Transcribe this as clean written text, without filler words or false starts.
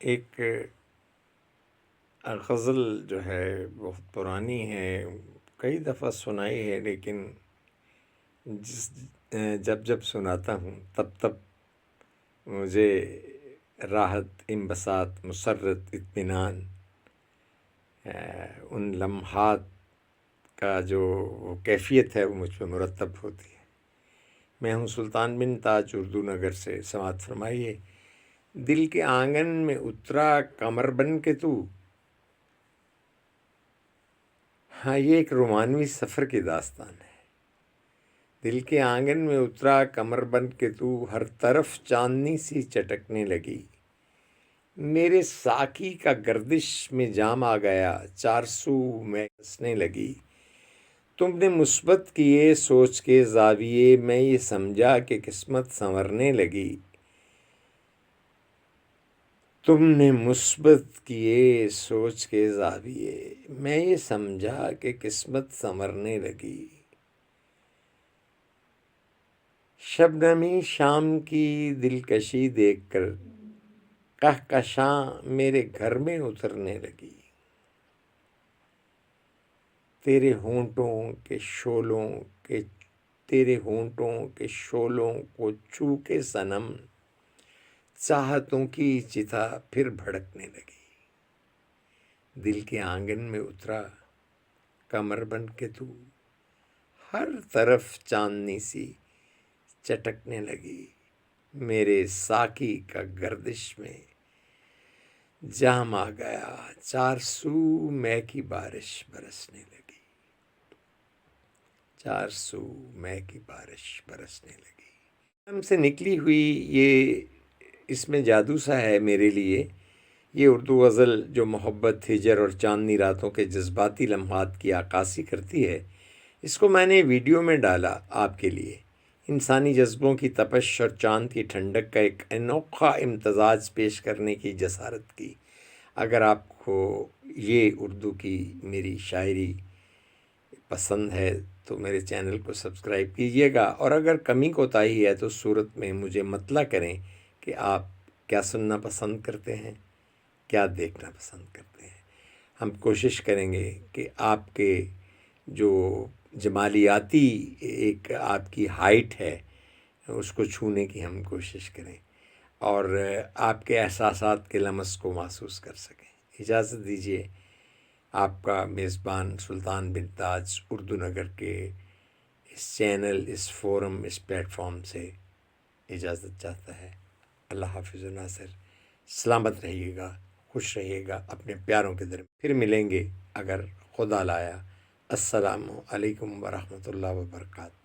ایک غزل جو ہے بہت پرانی ہے، کئی دفعہ سنائی ہے، لیکن جس جب سناتا ہوں تب مجھے راحت، انبساط، مسرت، اطمینان، ان لمحات کا جو وہ کیفیت ہے وہ مجھ پہ مرتب ہوتی ہے۔ میں ہوں سلطان بن تاج، اردو نگر سے، سماعت فرمائیے۔ دل کے آنگن میں اترا قمر بن کے تو، ہاں یہ ایک رومانوی سفر کی داستان ہے۔ دل کے آنگن میں اترا قمر بن کے تو، ہر طرف چاندنی سی چٹکنے لگی، میرے ساقی کا گردش میں جام آ گیا، چار سو میں ہنسنے لگی۔ تم نے مثبت کیے سوچ کے زاویے، میں یہ سمجھا کہ قسمت سنورنے لگی۔ تم نے مثبت کیے سوچ کے زاویے، میں یہ سمجھا کہ قسمت سنورنے لگی۔ شبنمی شام کی دلکشی دیکھ کر کہکشاں میرے گھر میں اترنے لگی، تیرے ہونٹوں کے شولوں کو چھو کے صنم، چاہتوں کی چتا پھر بھڑکنے لگی۔ دل کے آنگن میں اترا قمر بن کے تو، ہر طرف چاندنی سی چٹکنے لگی، میرے ساقی کا گردش میں جام آ گیا، چار سو مے کی بارش برسنے لگی، چار سو مے کی بارش برسنے لگی۔ ہم سے نکلی ہوئی یہ، اس میں جادو سا ہے میرے لیے۔ یہ اردو غزل جو محبت، ہجر اور چاندنی راتوں کے جذباتی لمحات کی عکاسی کرتی ہے، اس کو میں نے ویڈیو میں ڈالا آپ کے لیے۔ انسانی جذبوں کی تپش اور چاند کی ٹھنڈک کا ایک انوکھا امتزاج پیش کرنے کی جسارت کی۔ اگر آپ کو یہ اردو کی میری شاعری پسند ہے تو میرے چینل کو سبسکرائب کیجیے گا، اور اگر کمی کوتاہی ہے تو صورت میں مجھے مطلع کریں کہ آپ کیا سننا پسند کرتے ہیں، کیا دیکھنا پسند کرتے ہیں۔ ہم کوشش کریں گے کہ آپ کے جو جمالیاتی ایک آپ کی ہائٹ ہے اس کو چھونے کی ہم کوشش کریں، اور آپ کے احساسات کے لمس کو محسوس کر سکیں۔ اجازت دیجیے، آپ کا میزبان سلطان بن تاج اردو نگر کے اس چینل، اس فورم، اس پلیٹ فارم سے اجازت چاہتا ہے۔ اللہ حافظ و ناصر۔ سلامت رہیے گا، خوش رہیے گا، اپنے پیاروں کے درمیان پھر ملیں گے اگر خدا لایا۔ السلام علیکم ورحمۃ اللہ وبرکاتہ۔